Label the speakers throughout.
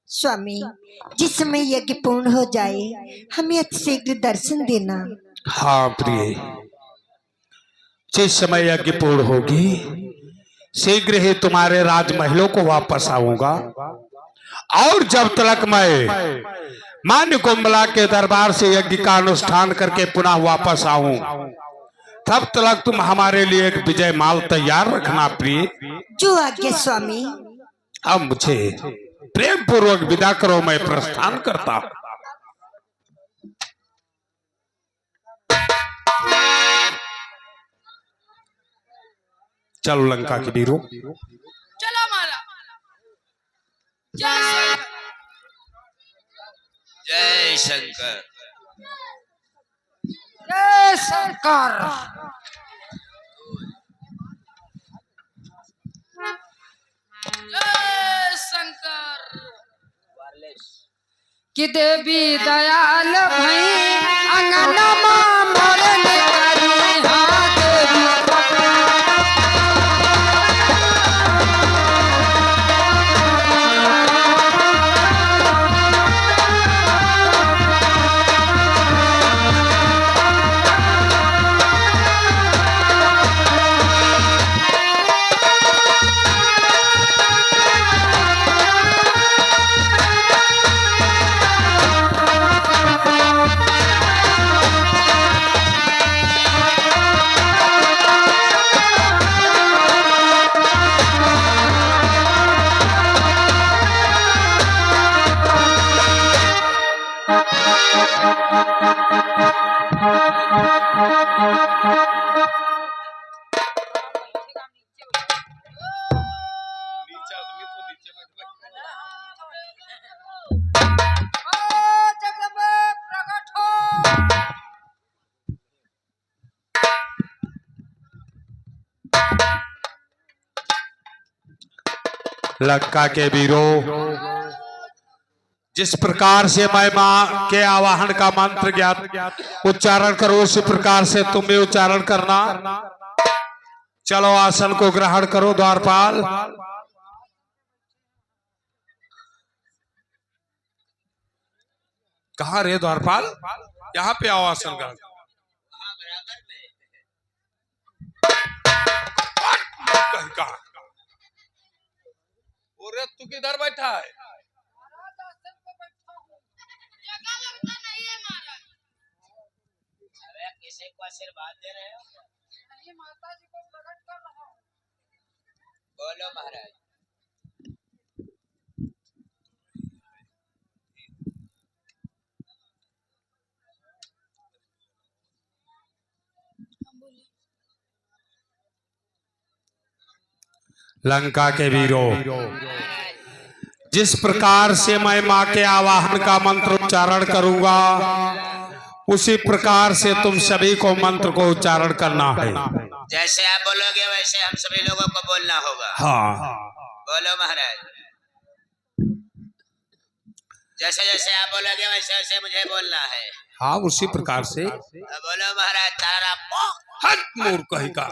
Speaker 1: स्वामी, जिस समय यज्ञ पूर्ण हो जाए हमें अति शीघ्र दर्शन देना।
Speaker 2: हाँ प्रिय, जिस समय यज्ञ पूर्ण होगी शीघ्र ही तुम्हारे राजमहलों को वापस आऊंगा। और जब तक मैं मान्य कुंभला के दरबार से यज्ञ का अनुष्ठान करके पुनः वापस आऊं, तब तक तुम हमारे लिए एक विजय माल तैयार रखना प्रिय।
Speaker 1: जो आज्ञा स्वामी।
Speaker 2: अब मुझे प्रेम पूर्वक विदा करो, मैं प्रस्थान करता हूं। चलो लंका के वीरों,
Speaker 3: चलो माला। जय शंकर,
Speaker 4: जय शंकर।
Speaker 3: जय शंकर।
Speaker 4: कि देवी दयाल भई अंगनमा मोर निकरी। हाँ देवी
Speaker 2: लंका के वीरों, जिस प्रकार से मैं मां के आवाहन का मंत्र ज्ञात उच्चारण करो, उसी प्रकार से तुम भी उच्चारण करना। चलो आसन को ग्रहण करो द्वारपाल। कहाँ रे द्वारपाल? यहाँ पे आओ आसन ग्रहण। कहाँ? अरे तू किधर बैठा है?
Speaker 3: अरे किसी को आशीर्वाद दे रहे हो?
Speaker 4: नहीं, माता जी को प्रकट कर रहा हूँ।
Speaker 3: बोलो महाराज।
Speaker 2: लंका के वीरों, जिस प्रकार से मैं मां के आवाहन का मंत्र उच्चारण करूंगा, उसी प्रकार से तुम सभी को मंत्र को उच्चारण करना है।
Speaker 3: जैसे आप बोलोगे वैसे हम सभी लोगों को बोलना होगा।
Speaker 2: हाँ,
Speaker 3: बोलो महाराज। जैसे जैसे आप बोलोगे वैसे वैसे मुझे बोलना है।
Speaker 2: हाँ उसी प्रकार से।
Speaker 3: बोलो महाराज। तारा
Speaker 2: हट मूर्ख का,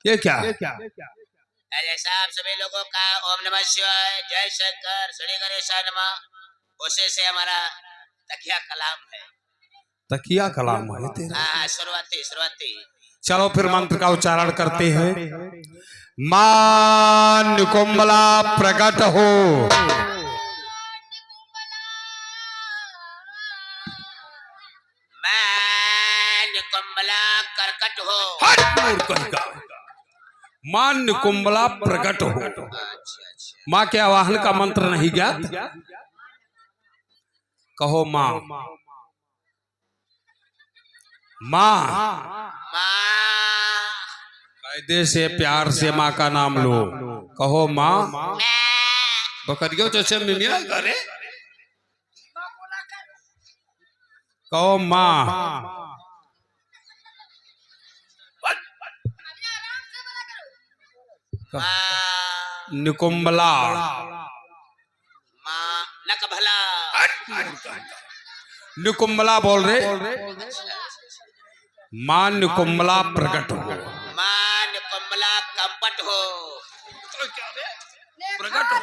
Speaker 2: ये क्या?
Speaker 3: जैसा आप सभी लोगों का ओम नमः शिवाय, जय शंकर, श्री गणेशाय नमः, उसी से हमारा तकिया कलाम है।
Speaker 2: तकिया कलाम है तेरा?
Speaker 3: हाँ, शुरुआती।
Speaker 2: चलो फिर मंत्र का उच्चारण करते हैं। मां कुंभला प्रकट हो।
Speaker 3: मैं कुंभला करकट हो।
Speaker 2: हट मूर्ख का, मान्य कुंभला प्रकट हो।
Speaker 3: अच्छा।
Speaker 2: मां के आवाहन का मंत्र नहीं ज्ञात? कहो मां। मां कायदे से प्यार से मां का नाम लो। कहो मां। बकरियों जैसे मिमिया करे। कहो मां। निकुंभला।
Speaker 3: नकभला।
Speaker 2: निकुंभला बोल रहे। मां निकुंभला प्रकट हो।
Speaker 3: मां निकुंभला कपट हो।
Speaker 2: प्रकट हो।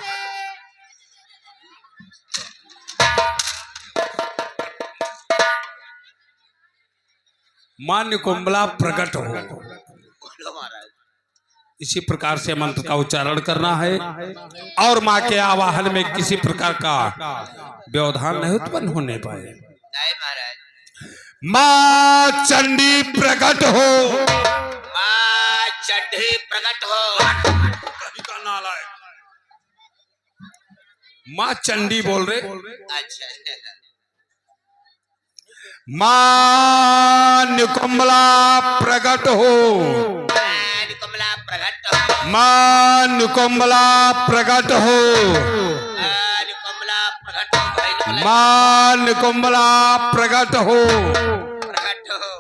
Speaker 2: मां निकुंबला प्रकट हो।
Speaker 3: बोलो महाराज।
Speaker 2: इसी प्रकार से मंत्र का उच्चारण करना है और मां के आवाहन में किसी प्रकार का व्यवधान नहीं उत्पन्न होने पाए।
Speaker 3: नहीं महाराज।
Speaker 2: मां चंडी प्रकट हो।
Speaker 3: मां चंडी प्रकट हो।
Speaker 2: मां चंडी बोल रहे।
Speaker 3: अच्छा।
Speaker 2: मां निकुंबला प्रकट हो।
Speaker 3: मां निकुंबला प्रकट हो।
Speaker 2: मां निकुंबला प्रकट हो।
Speaker 3: मां निकुंबला प्रकट हो।
Speaker 2: मां निकुंबला प्रकट हो।
Speaker 3: प्रकट हो।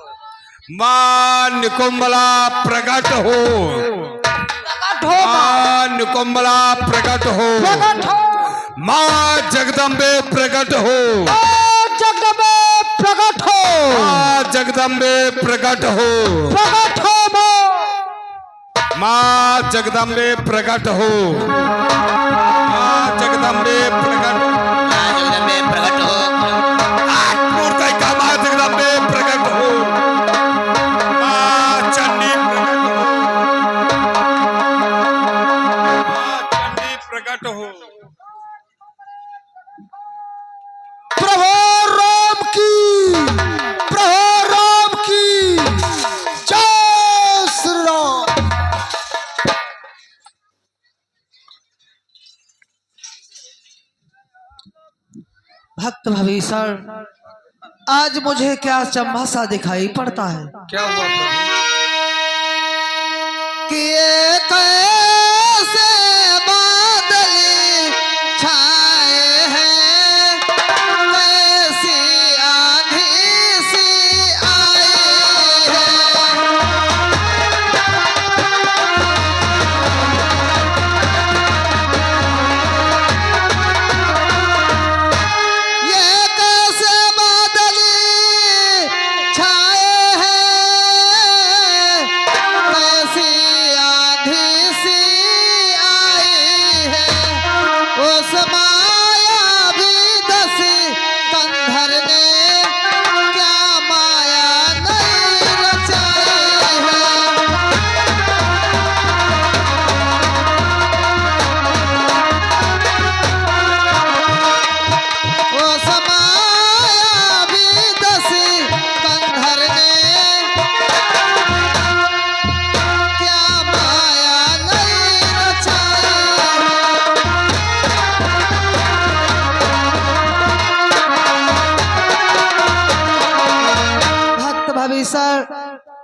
Speaker 2: मां निकुंबला प्रकट हो। मां निकुंबला प्रकट हो। मां जगदम्बे प्रकट हो।
Speaker 1: जगदम्बे प्रकट हो।
Speaker 2: मां जगदम्बे प्रकट हो।
Speaker 1: प्रकट हो
Speaker 2: मां जगदम्बे प्रकट हो। मां जगदम्बे प्रकट हो।
Speaker 3: मां जगदम्बे प्रकट हो।
Speaker 2: मूर्ति का मां जगदम्बे प्रकट हो। मां चंडी प्रकट हो। मां चंडी प्रकट हो।
Speaker 1: प्रभु राम की जय श्री राम। भक्त भविष्य आज मुझे क्या चंबा सा दिखाई पड़ता है।
Speaker 2: क्या हुआ
Speaker 1: कि ये कैसे बादल छाए हैं, कैसी आंधी सी आई है। ये कैसे बादल छाए हैं, कैसी आंधी सी आई है। उस माया भी दस कंधर ने क्या माया नहीं रचाई है। उस माया भी दस कंधर ने क्या माया नहीं रचाई है। भक्त भविष्य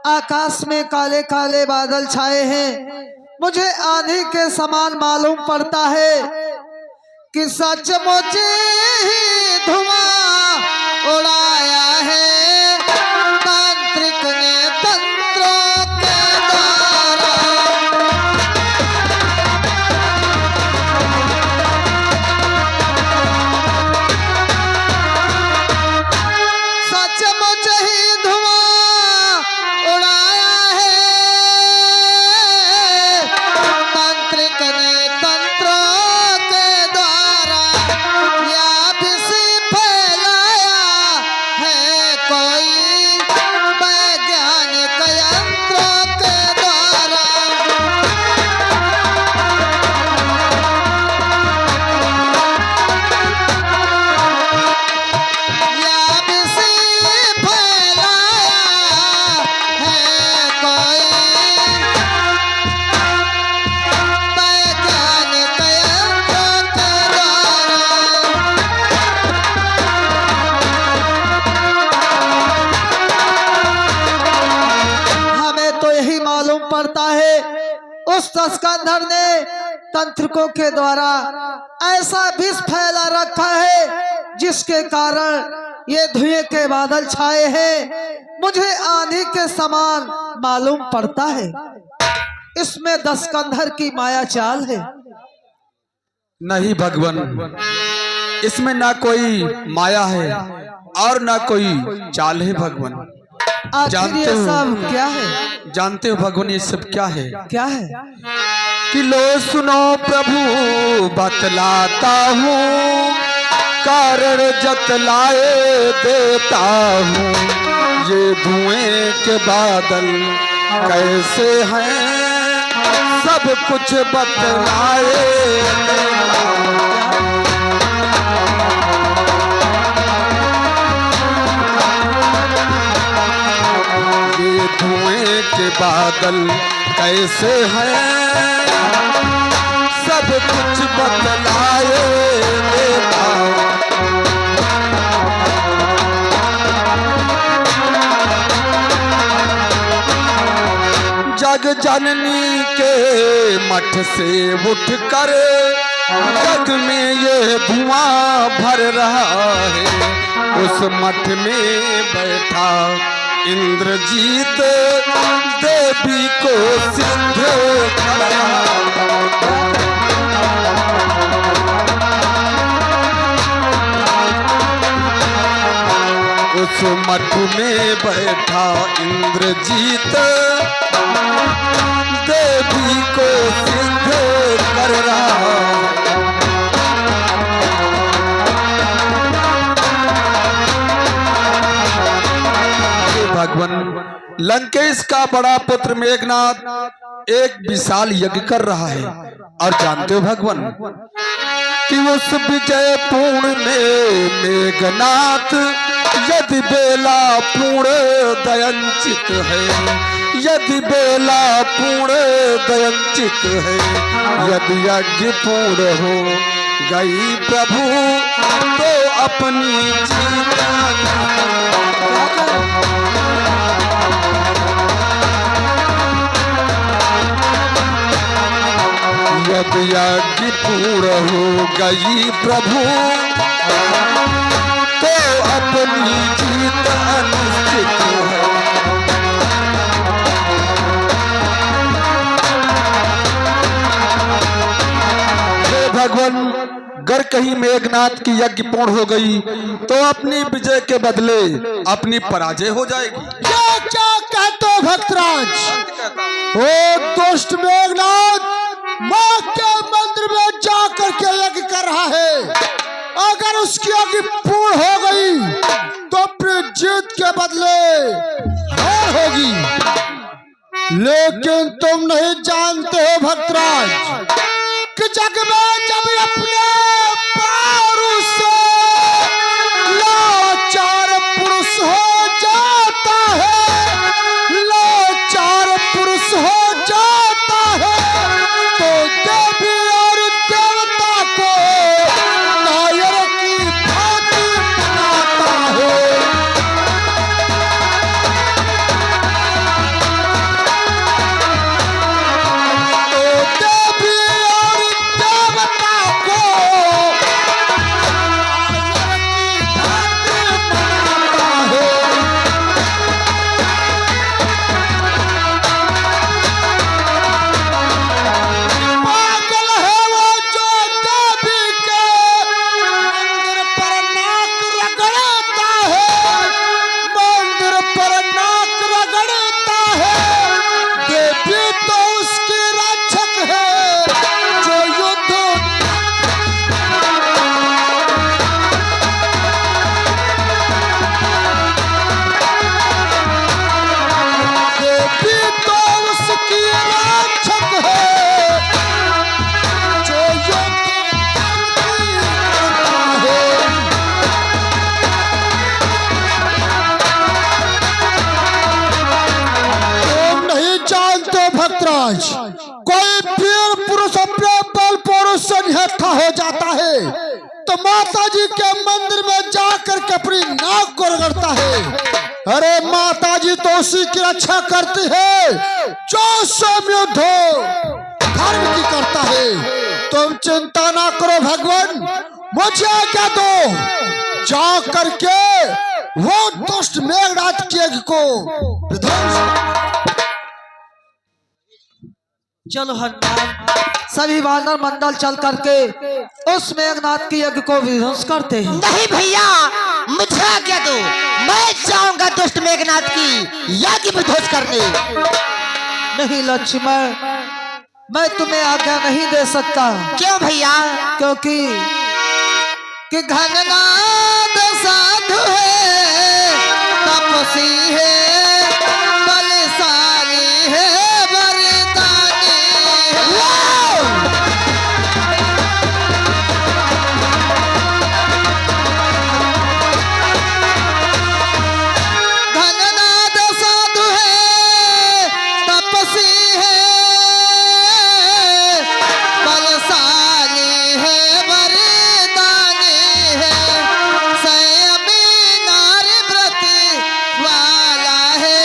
Speaker 1: आकाश में काले काले बादल छाए हैं। मुझे आंधी के समान मालूम पड़ता है कि सचमुच ही धुआं उड़ाया है तांत्रिक ने तंत्रों के द्वारा। सचमुच ही धुआं उड़ाया है तांत्रिक ने तंत्रों के द्वारा। या विषय फैलाया है कोई वैज्ञानिक यंत्रों के द्वारा। या विषय फैलाया है कोई वैज्ञानिक यंत्रों के द्वारा। हमें तो यही मालूम पड़ता है उस तस्कंधर ने तंत्रिकों के द्वारा ऐसा विष फैला रखा है जिसके कारण ये धुएं के बादल छाए हैं। मुझे आंधी के समान मालूम पड़ता है इसमें दस्कंधर की माया चाल है।
Speaker 5: नहीं भगवान, इसमें ना कोई माया है और ना कोई चाल है भगवान।
Speaker 1: आखिर
Speaker 5: जानते
Speaker 1: ये
Speaker 5: हो?
Speaker 1: सब क्या है?
Speaker 5: जानते हो भगवान ये सब क्या है?
Speaker 1: क्या है?
Speaker 5: कि लो सुनो प्रभु बतलाता हूँ, कारण जतलाए देता हूँ। ये धुएं के बादल कैसे हैं, सब कुछ बतलाए देता हूँ। ये धुएं के बादल कैसे हैं, सब कुछ बतलाए देता हूँ। जग जननी के मठ से उठकर जग में ये धुआं भर रहा है। उस मठ में बैठा इंद्रजीत देवी को सिद्ध कर रहा है। उस मठ में बैठा इंद्रजीत देवी को सिद्ध कर रहा है। भगवान लंकेश का बड़ा पुत्र मेघनाथ एक विशाल यज्ञ कर रहा है। और जानते हो भगवान कि उस विजय पूर्ण में मेघनाथ यदि बेला पूर्ण दयंचित है, यदि बेला पूर्ण दयंचित है, यदि यज्ञ पूर्ण हो गई प्रभु तो अपनी जीत। यदि यज्ञ पूर्ण हो गई प्रभु तो अपनी जीत अनिश्चित है। हे भगवान, अगर कहीं मेघनाथ की यज्ञ पूर्ण हो गई तो अपनी विजय के बदले अपनी पराजय हो जाएगी।
Speaker 1: क्या कहते हो भक्तराज? ओ दुष्ट मेघनाथ माँ के मंदिर में जाकर के यज्ञ कर रहा है। अगर उसकी यज्ञ पूर्ण हो गई तो अपनी जीत के बदले हार होगी। लेकिन तुम नहीं जानते हो भक्तराज कि जग में जब अपने पारू से लाचार पुरुष हो जाता है, लाचार पुरुष हो जाता है, तो देवी और देवता को कायर की भांति बनाता है। कोई वीर पुरुष अपने बल पुरुष से निहत्था हो जाता है तो माता जी के मंदिर में जाकर के अपनी नाक को रगड़ता है। अरे माता जी तो उसी की रक्षा करती है जो स्वयं युद्ध धर्म की करता है। तुम चिंता ना करो भगवान, मुझे आज्ञा दो, जा करके वो दुष्ट मेघनाथ की यज्ञ को विध्वंस। चलो हनुमान, सभी वानर मंडल चल करके उस मेघनाथ की यज्ञ को विध्वंस करते हैं।
Speaker 3: नहीं भैया, मुझे आज्ञा दो, मैं जाऊंगा दुष्ट मेघनाथ की यज्ञ विध्वंस करने।
Speaker 1: नहीं लक्ष्मण, मैं तुम्हें आज्ञा नहीं दे सकता।
Speaker 3: क्यों भैया?
Speaker 1: क्योंकि कि घननाद साधु है, तपसी है, बलशाली है, वरदानी है। घननाद साधु है, तपसी है, बलशाली है, वरदानी है। संयमी नारी व्रती वाला है,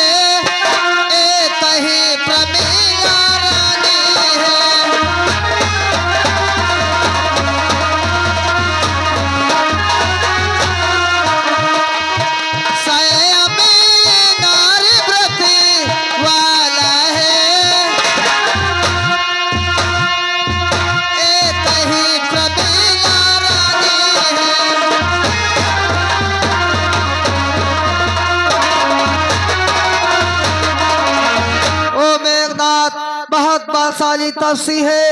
Speaker 1: एक ही प्रमीला रानी है। संयमी नारी व्रती वाला है, एक ही प्रमीला रानी है। ओ मेघनाथ बहुत बलशाली तपसी है।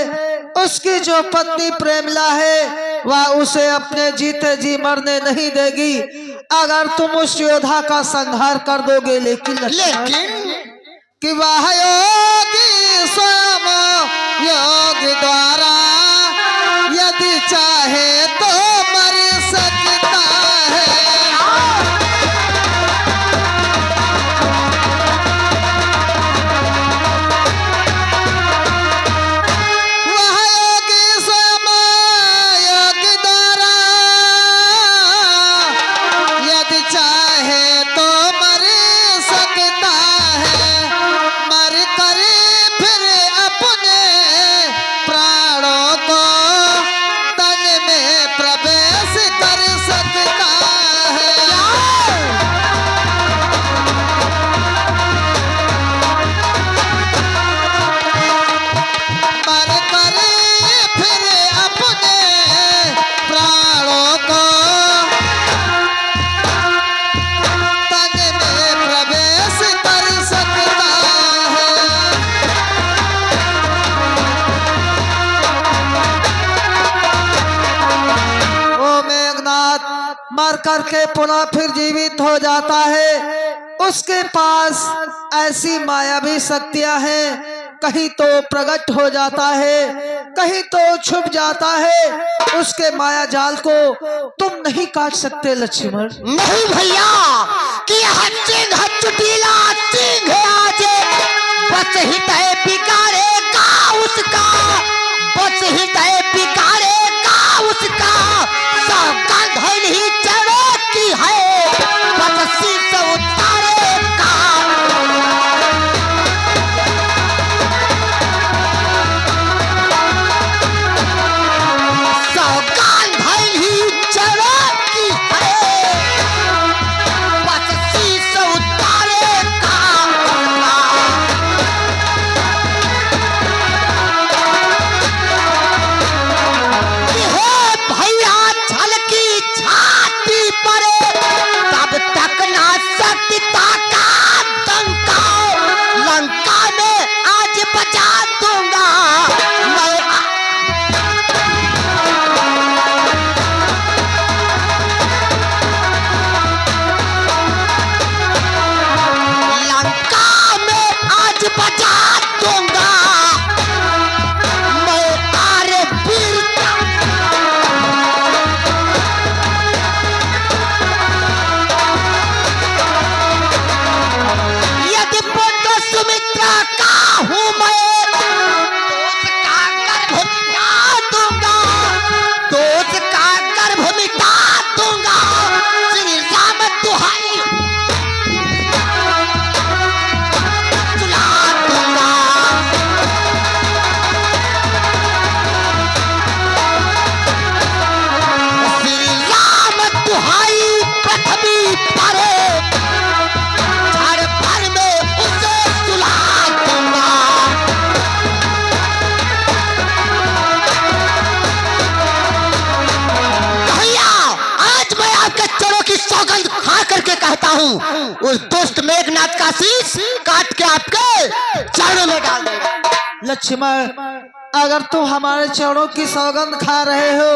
Speaker 1: उसकी जो पत्नी प्रेमला है वह उसे अपने जीते जी मरने नहीं देगी अगर तुम उस योद्धा का संहार कर दोगे। लेकिन कि वह योगी स्वयं योग द्वारा यदि चाहे तो मर सकता है। वह योगी स्वयं योग द्वारा यदि चाहे तो मर सकता है। मर कर फिर अपने प्राणों को तन में प्रवेश कर सकता है। मर कर फिर अपने प्राणों को तन में प्रवेश कर सकता है। ओ मेघनाथ मर करके पुनः फिर जीवित हो जाता है। उसके पास ऐसी मायावी शक्तियां हैं, कहीं तो प्रकट हो जाता है, कहीं तो छुप जाता है। उसके माया जाल को तुम नहीं काट सकते लक्ष्मण।
Speaker 6: नहीं भैया कि हच्चिंग हच्चुटीला चिंग है आज बस हित है पिकारे का उसका बस हित है पिकारे का उसका सबका धैल ही चढ़ो की है बस शीश उतारे का सौगान धैल ही चढ़ो की है बस शीश उतारे का कि हे भैया झलकी छाती पर तब तक ना सत्यता का डंका लंका में आज बजा दूंगा मैं। लंका में आज बजा दूंगा मैं तारे वीरता। यदि पुत्र सुमित्रा का हूँ मैं दोष का गर्भ मिटा दूंगा दोष का गर्भ मिटा दूंगा श्री राम दुहाई चुला दूंगा। श्री राम दुहाई पृथ्वी पर झाड़ भर में उसे सुला दूंगा। भैया आज मैं आपके चरणों की सौगंध खा करके कहता हूँ उस दुष्ट मेघनाथ का शीश काट के आपके चरणों में डाल देगा।
Speaker 1: लक्ष्मण अगर तुम हमारे चरणों की सौगंध खा रहे हो